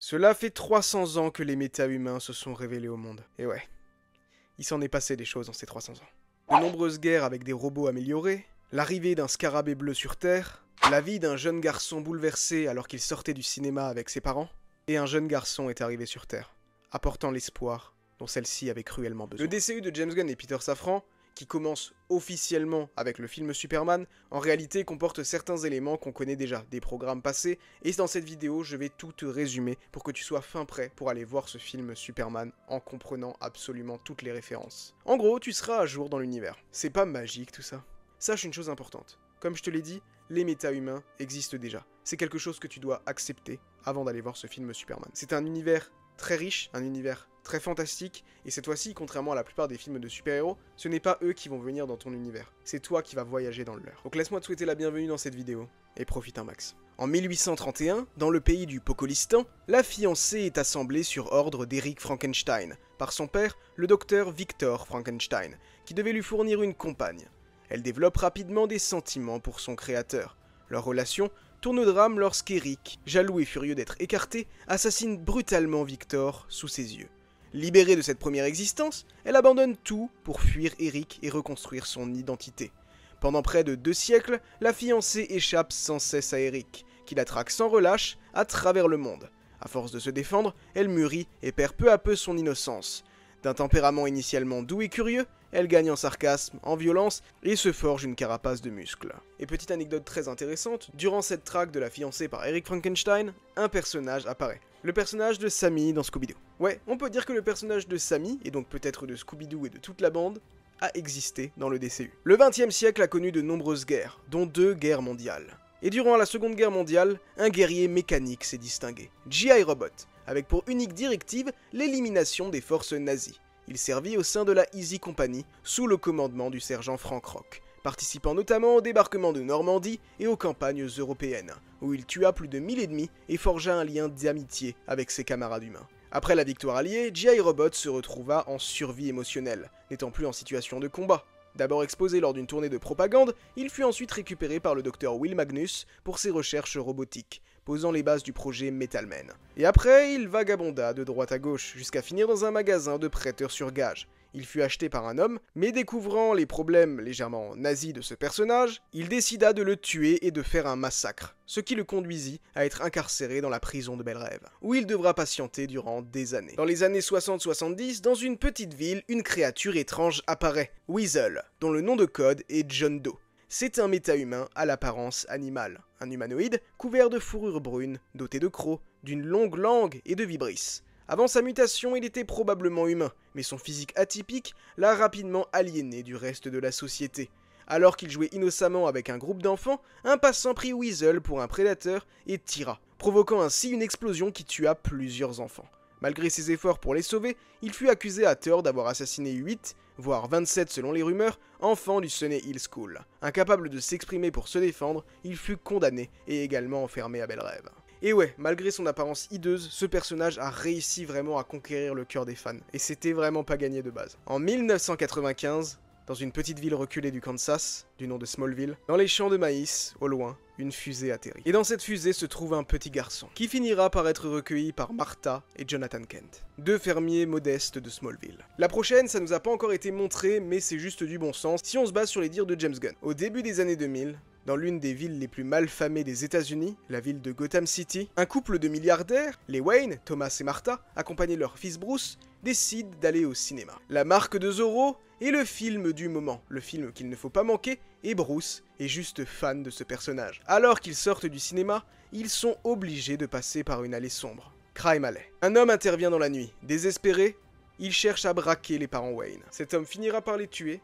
Cela fait 300 ans que les méta-humains se sont révélés au monde. Et ouais, il s'en est passé des choses en ces 300 ans. De nombreuses guerres avec des robots améliorés, l'arrivée d'un scarabée bleu sur Terre, la vie d'un jeune garçon bouleversé alors qu'il sortait du cinéma avec ses parents, et un jeune garçon est arrivé sur Terre, apportant l'espoir dont celle-ci avait cruellement besoin. Le DCU de James Gunn et Peter Safran, qui commence officiellement avec le film Superman, en réalité comporte certains éléments qu'on connaît déjà des programmes passés, et dans cette vidéo je vais tout te résumer pour que tu sois fin prêt pour aller voir ce film Superman en comprenant absolument toutes les références. En gros, tu seras à jour dans l'univers. C'est pas magique tout ça. Sache une chose importante, comme je te l'ai dit, les méta-humains existent déjà. C'est quelque chose que tu dois accepter avant d'aller voir ce film Superman. C'est un univers très riche, un univers très fantastique, et cette fois-ci, contrairement à la plupart des films de super-héros, ce n'est pas eux qui vont venir dans ton univers, c'est toi qui vas voyager dans le leur. Donc laisse-moi te souhaiter la bienvenue dans cette vidéo, et profite un max. En 1831, dans le pays du Pocolistan, la fiancée est assemblée sur ordre d'Eric Frankenstein, par son père, le docteur Victor Frankenstein, qui devait lui fournir une compagne. Elle développe rapidement des sentiments pour son créateur. Leur relation tourne au drame lorsqu'Eric, jaloux et furieux d'être écarté, assassine brutalement Victor sous ses yeux. Libérée de cette première existence, elle abandonne tout pour fuir Eric et reconstruire son identité. Pendant près de 2 siècles, la fiancée échappe sans cesse à Eric, qui la traque sans relâche à travers le monde. À force de se défendre, elle mûrit et perd peu à peu son innocence. D'un tempérament initialement doux et curieux, elle gagne en sarcasme, en violence et se forge une carapace de muscles. Et petite anecdote très intéressante, durant cette traque de la fiancée par Eric Frankenstein, un personnage apparaît. Le personnage de Sammy dans Scooby-Doo. Ouais, on peut dire que le personnage de Sammy, et donc peut-être de Scooby-Doo et de toute la bande, a existé dans le DCU. Le XXe siècle a connu de nombreuses guerres, dont 2 guerres mondiales. Et durant la Seconde Guerre mondiale, un guerrier mécanique s'est distingué, G.I. Robot, avec pour unique directive l'élimination des forces nazies. Il servit au sein de la Easy Company, sous le commandement du sergent Frank Rock, participant notamment au débarquement de Normandie et aux campagnes européennes, où il tua plus de 1000 ennemis et forgea un lien d'amitié avec ses camarades humains. Après la victoire alliée, G.I. Robot se retrouva en survie émotionnelle, n'étant plus en situation de combat. D'abord exposé lors d'une tournée de propagande, il fut ensuite récupéré par le docteur Will Magnus pour ses recherches robotiques, posant les bases du projet Metal Man. Et après, il vagabonda de droite à gauche, jusqu'à finir dans un magasin de prêteurs sur gage. Il fut acheté par un homme, mais découvrant les problèmes légèrement nazis de ce personnage, il décida de le tuer et de faire un massacre, ce qui le conduisit à être incarcéré dans la prison de Belle-Rêve, où il devra patienter durant des années. Dans les années 60-70, dans une petite ville, une créature étrange apparaît, Weasel, dont le nom de code est John Doe. C'est un méta-humain à l'apparence animale, un humanoïde couvert de fourrure brune, doté de crocs, d'une longue langue et de vibrisses. Avant sa mutation, il était probablement humain, mais son physique atypique l'a rapidement aliéné du reste de la société. Alors qu'il jouait innocemment avec un groupe d'enfants, un passant prit Weasel pour un prédateur et tira, provoquant ainsi une explosion qui tua plusieurs enfants. Malgré ses efforts pour les sauver, il fut accusé à tort d'avoir assassiné 8, voire 27 selon les rumeurs, enfants du Sunny Hill School. Incapable de s'exprimer pour se défendre, il fut condamné et également enfermé à Belle-Rêve. Et ouais, malgré son apparence hideuse, ce personnage a réussi vraiment à conquérir le cœur des fans, et c'était vraiment pas gagné de base. En 1995, dans une petite ville reculée du Kansas, du nom de Smallville, dans les champs de maïs, au loin, une fusée atterrit. Et dans cette fusée se trouve un petit garçon, qui finira par être recueilli par Martha et Jonathan Kent, 2 fermiers modestes de Smallville. La prochaine, ça nous a pas encore été montré, mais c'est juste du bon sens, si on se base sur les dires de James Gunn. Au début des années 2000, dans l'une des villes les plus malfamées des États-Unis, la ville de Gotham City, un couple de milliardaires, les Wayne, Thomas et Martha, accompagnés de leur fils Bruce, décident d'aller au cinéma. La marque de Zorro est le film du moment, le film qu'il ne faut pas manquer, et Bruce est juste fan de ce personnage. Alors qu'ils sortent du cinéma, ils sont obligés de passer par une allée sombre. Crime Alley. Un homme intervient dans la nuit. Désespéré, il cherche à braquer les parents Wayne. Cet homme finira par les tuer,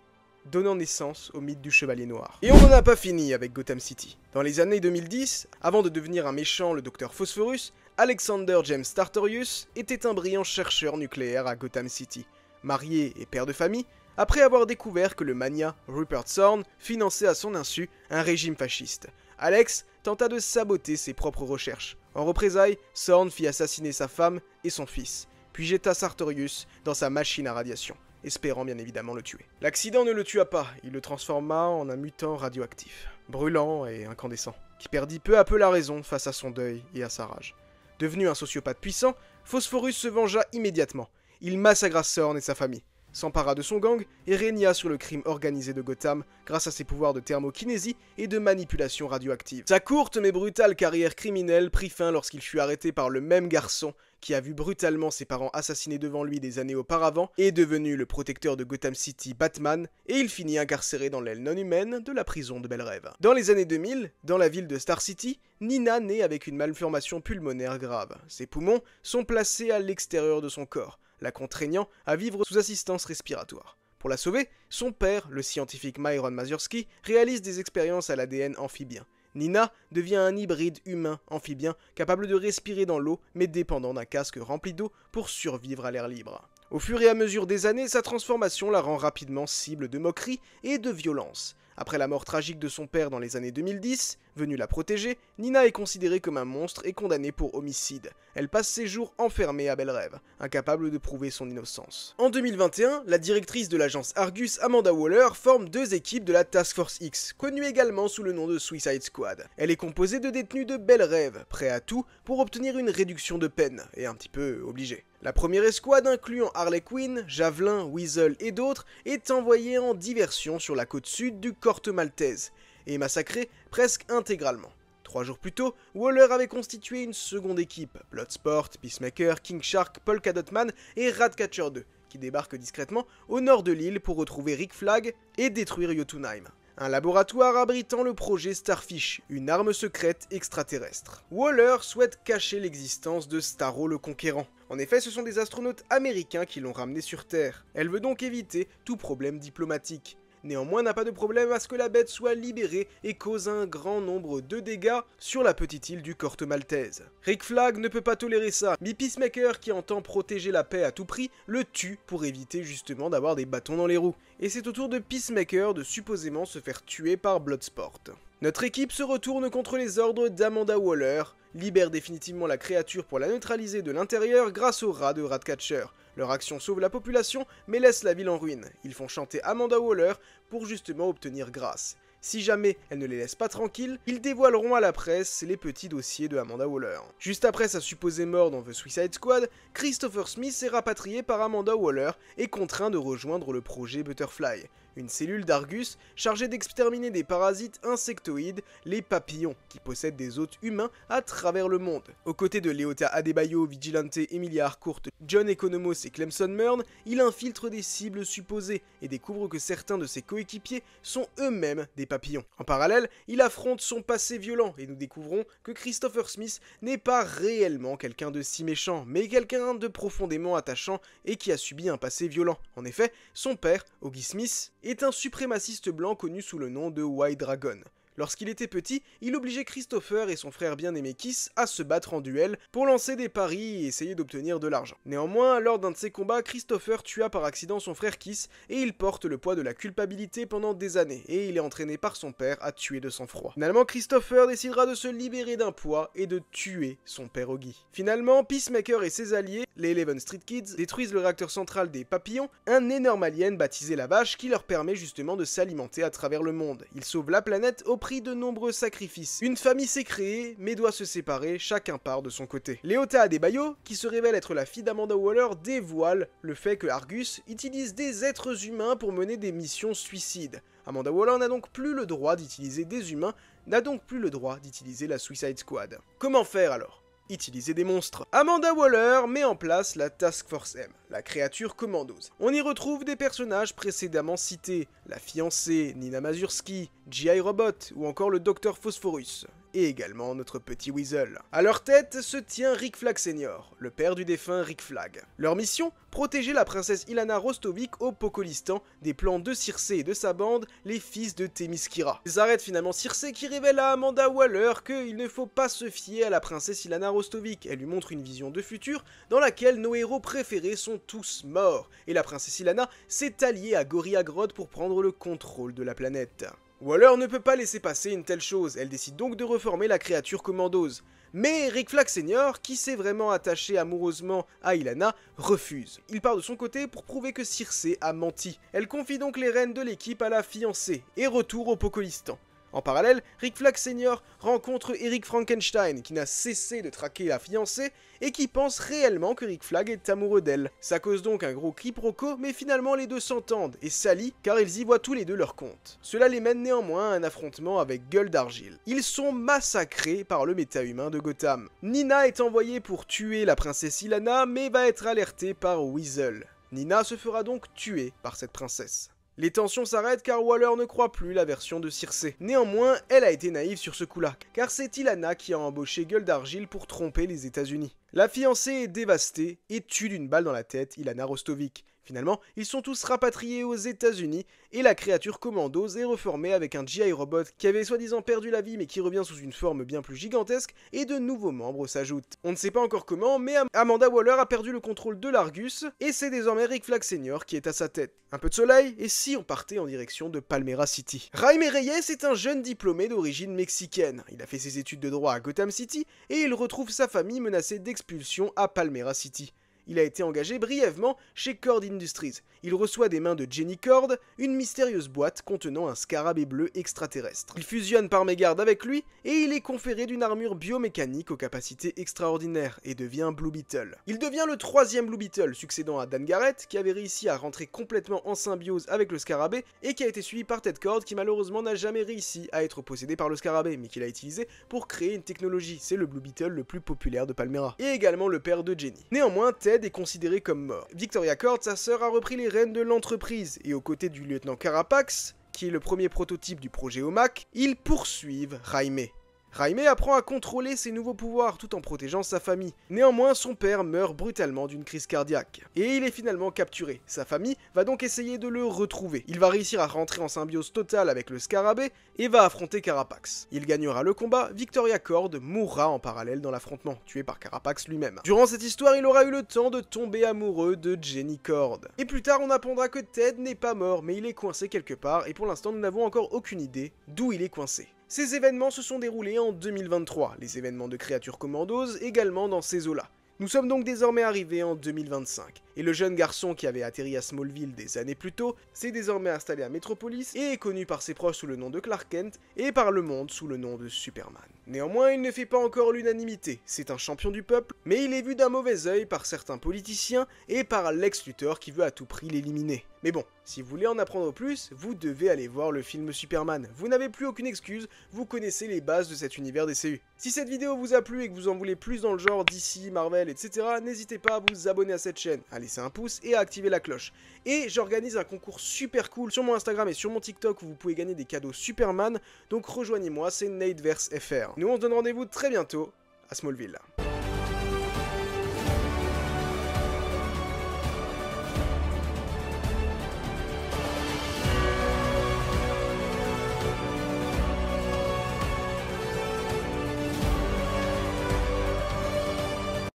donnant naissance au mythe du Chevalier Noir. Et on n'en a pas fini avec Gotham City. Dans les années 2010, avant de devenir un méchant, le docteur Phosphorus, Alexander James Sartorius était un brillant chercheur nucléaire à Gotham City. Marié et père de famille, après avoir découvert que le magnat Rupert Thorne finançait à son insu un régime fasciste, Alex tenta de saboter ses propres recherches. En représailles, Thorne fit assassiner sa femme et son fils, puis jeta Sartorius dans sa machine à radiation, espérant bien évidemment le tuer. L'accident ne le tua pas, il le transforma en un mutant radioactif, brûlant et incandescent, qui perdit peu à peu la raison face à son deuil et à sa rage. Devenu un sociopathe puissant, Phosphorus se vengea immédiatement. Il massacra Thorn et sa famille, s'empara de son gang et régna sur le crime organisé de Gotham grâce à ses pouvoirs de thermokinésie et de manipulation radioactive. Sa courte mais brutale carrière criminelle prit fin lorsqu'il fut arrêté par le même garçon qui a vu brutalement ses parents assassinés devant lui des années auparavant, est devenu le protecteur de Gotham City, Batman, et il finit incarcéré dans l'aile non humaine de la prison de Bel Rêve. Dans les années 2000, dans la ville de Star City, Nina naît avec une malformation pulmonaire grave. Ses poumons sont placés à l'extérieur de son corps, la contraignant à vivre sous assistance respiratoire. Pour la sauver, son père, le scientifique Myron Mazurski, réalise des expériences à l'ADN amphibien. Nina devient un hybride humain-amphibien capable de respirer dans l'eau mais dépendant d'un casque rempli d'eau pour survivre à l'air libre. Au fur et à mesure des années, sa transformation la rend rapidement cible de moqueries et de violence. Après la mort tragique de son père dans les années 2010, venue la protéger, Nina est considérée comme un monstre et condamnée pour homicide. Elle passe ses jours enfermée à Bel Rêve, incapable de prouver son innocence. En 2021, la directrice de l'agence Argus, Amanda Waller, forme 2 équipes de la Task Force X, connue également sous le nom de Suicide Squad. Elle est composée de détenus de Bel Rêve, prêts à tout pour obtenir une réduction de peine, et un petit peu obligés. La première escouade, incluant Harley Quinn, Javelin, Weasel et d'autres, est envoyée en diversion sur la côte sud du Corte Maltese, et massacrée presque intégralement. 3 jours plus tôt, Waller avait constitué une seconde équipe, Bloodsport, Peacemaker, King Shark, Polka Dot Man et Ratcatcher 2, qui débarquent discrètement au nord de l'île pour retrouver Rick Flag et détruire Jotunheim, un laboratoire abritant le projet Starfish, une arme secrète extraterrestre. Waller souhaite cacher l'existence de Starro le Conquérant. En effet, ce sont des astronautes américains qui l'ont ramené sur Terre. Elle veut donc éviter tout problème diplomatique. Néanmoins, n'a pas de problème à ce que la bête soit libérée et cause un grand nombre de dégâts sur la petite île du Corte Maltese. Rick Flag ne peut pas tolérer ça, mais Peacemaker, qui entend protéger la paix à tout prix, le tue pour éviter justement d'avoir des bâtons dans les roues. Et c'est au tour de Peacemaker de supposément se faire tuer par Bloodsport. Notre équipe se retourne contre les ordres d'Amanda Waller, libère définitivement la créature pour la neutraliser de l'intérieur grâce au rat de Ratcatcher. Leur action sauve la population, mais laisse la ville en ruine. Ils font chanter Amanda Waller pour justement obtenir grâce. Si jamais elle ne les laisse pas tranquilles, ils dévoileront à la presse les petits dossiers de Amanda Waller. Juste après sa supposée mort dans The Suicide Squad, Christopher Smith est rapatrié par Amanda Waller et contraint de rejoindre le projet Butterfly, une cellule d'Argus chargée d'exterminer des parasites insectoïdes, les papillons, qui possèdent des hôtes humains à travers le monde. Aux côtés de Léota Adebayo, Vigilante, Emilia Harcourt, John Economos et Clemson Murn, il infiltre des cibles supposées et découvre que certains de ses coéquipiers sont eux-mêmes des papillons. En parallèle, il affronte son passé violent et nous découvrons que Christopher Smith n'est pas réellement quelqu'un de si méchant, mais quelqu'un de profondément attachant et qui a subi un passé violent. En effet, son père, Augie Smith, est un suprémaciste blanc connu sous le nom de White Dragon. Lorsqu'il était petit, il obligeait Christopher et son frère bien-aimé Kiss à se battre en duel pour lancer des paris et essayer d'obtenir de l'argent. Néanmoins, lors d'un de ces combats, Christopher tua par accident son frère Kiss et il porte le poids de la culpabilité pendant des années et il est entraîné par son père à tuer de sang-froid. Finalement, Christopher décidera de se libérer d'un poids et de tuer son père Augie. Finalement, Peacemaker et ses alliés, les 11 Street Kids, détruisent le réacteur central des papillons, un énorme alien baptisé la Vache qui leur permet justement de s'alimenter à travers le monde. Ils sauvent la planète au prix de nombreux sacrifices. Une famille s'est créée, mais doit se séparer, chacun part de son côté. Léota Adebayo, qui se révèle être la fille d'Amanda Waller, dévoile le fait que Argus utilise des êtres humains pour mener des missions suicides. Amanda Waller n'a donc plus le droit d'utiliser des humains, n'a donc plus le droit d'utiliser la Suicide Squad. Comment faire alors ? Utiliser des monstres. Amanda Waller met en place la Task Force M, la créature commandos. On y retrouve des personnages précédemment cités, la fiancée, Nina Mazurski, G.I. Robot ou encore le Dr Phosphorus, et également notre petit Weasel. À leur tête se tient Rick Flag Senior, le père du défunt Rick Flag. Leur mission ? Protéger la princesse Ilana Rostovik au Pokolistan des plans de Circé et de sa bande, les fils de Themyscira. Ils arrêtent finalement Circé qui révèle à Amanda Waller qu'il ne faut pas se fier à la princesse Ilana Rostovik. Elle lui montre une vision de futur dans laquelle nos héros préférés sont tous morts, et la princesse Ilana s'est alliée à Gorilla Grodd pour prendre le contrôle de la planète. Waller ne peut pas laisser passer une telle chose, elle décide donc de reformer la créature commandos. Mais Rick Flag Senior, qui s'est vraiment attaché amoureusement à Ilana, refuse. Il part de son côté pour prouver que Circé a menti. Elle confie donc les rênes de l'équipe à la fiancée, et retour au Pokolistan. En parallèle, Rick Flag Sr. rencontre Eric Frankenstein, qui n'a cessé de traquer la fiancée, et qui pense réellement que Rick Flag est amoureux d'elle. Ça cause donc un gros quiproquo, mais finalement les deux s'entendent, et s'allient, car ils y voient tous les deux leur compte. Cela les mène néanmoins à un affrontement avec Gueule d'Argile. Ils sont massacrés par le méta-humain de Gotham. Nina est envoyée pour tuer la princesse Ilana, mais va être alertée par Weasel. Nina se fera donc tuer par cette princesse. Les tensions s'arrêtent car Waller ne croit plus la version de Circé. Néanmoins, elle a été naïve sur ce coup-là, car c'est Ilana qui a embauché Gueule d'Argile pour tromper les États-Unis. La fiancée est dévastée et tue d'une balle dans la tête Ilana Rostovic. Finalement, ils sont tous rapatriés aux États-Unis et la créature Commandos est reformée avec un GI Robot qui avait soi-disant perdu la vie mais qui revient sous une forme bien plus gigantesque et de nouveaux membres s'ajoutent. On ne sait pas encore comment, mais Amanda Waller a perdu le contrôle de l'Argus et c'est désormais Rick Flag Sr. qui est à sa tête. Un peu de soleil et si on partait en direction de Palmera City. Jaime Reyes est un jeune diplômé d'origine mexicaine. Il a fait ses études de droit à Gotham City et il retrouve sa famille menacée d'expulsion à Palmera City. Il a été engagé brièvement chez Cord Industries. Il reçoit des mains de Jenny Cord une mystérieuse boîte contenant un scarabée bleu extraterrestre. Il fusionne par mégarde avec lui et il est conféré d'une armure biomécanique aux capacités extraordinaires et devient Blue Beetle. Il devient le 3e Blue Beetle, succédant à Dan Garrett qui avait réussi à rentrer complètement en symbiose avec le scarabée et qui a été suivi par Ted Cord qui malheureusement n'a jamais réussi à être possédé par le scarabée mais qu'il a utilisé pour créer une technologie. C'est le Blue Beetle le plus populaire de Palmera. Et également le père de Jenny. Néanmoins, Ted est considéré comme mort. Victoria Cord, sa sœur, a repris les rênes de l'entreprise et aux côtés du lieutenant Carapax, qui est le premier prototype du projet OMAC, ils poursuivent Jaime. Jaime apprend à contrôler ses nouveaux pouvoirs tout en protégeant sa famille. Néanmoins, son père meurt brutalement d'une crise cardiaque. Et il est finalement capturé. Sa famille va donc essayer de le retrouver. Il va réussir à rentrer en symbiose totale avec le scarabée et va affronter Carapax. Il gagnera le combat, Victoria Cord mourra en parallèle dans l'affrontement, tué par Carapax lui-même. Durant cette histoire, il aura eu le temps de tomber amoureux de Jenny Cord. Et plus tard, on apprendra que Ted n'est pas mort, mais il est coincé quelque part, et pour l'instant, nous n'avons encore aucune idée d'où il est coincé. Ces événements se sont déroulés en 2023, les événements de créatures Commandos également dans ces eaux-là. Nous sommes donc désormais arrivés en 2025, et le jeune garçon qui avait atterri à Smallville des années plus tôt s'est désormais installé à Metropolis et est connu par ses proches sous le nom de Clark Kent et par le monde sous le nom de Superman. Néanmoins, il ne fait pas encore l'unanimité, c'est un champion du peuple, mais il est vu d'un mauvais œil par certains politiciens et par Lex Luthor qui veut à tout prix l'éliminer. Mais bon, si vous voulez en apprendre plus, vous devez aller voir le film Superman. Vous n'avez plus aucune excuse, vous connaissez les bases de cet univers DCU. Si cette vidéo vous a plu et que vous en voulez plus dans le genre DC, Marvel, etc., n'hésitez pas à vous abonner à cette chaîne, à laisser un pouce et à activer la cloche. Et j'organise un concours super cool sur mon Instagram et sur mon TikTok où vous pouvez gagner des cadeaux Superman, donc rejoignez-moi, c'est NateVerse FR. Nous on se donne rendez-vous très bientôt à Smallville.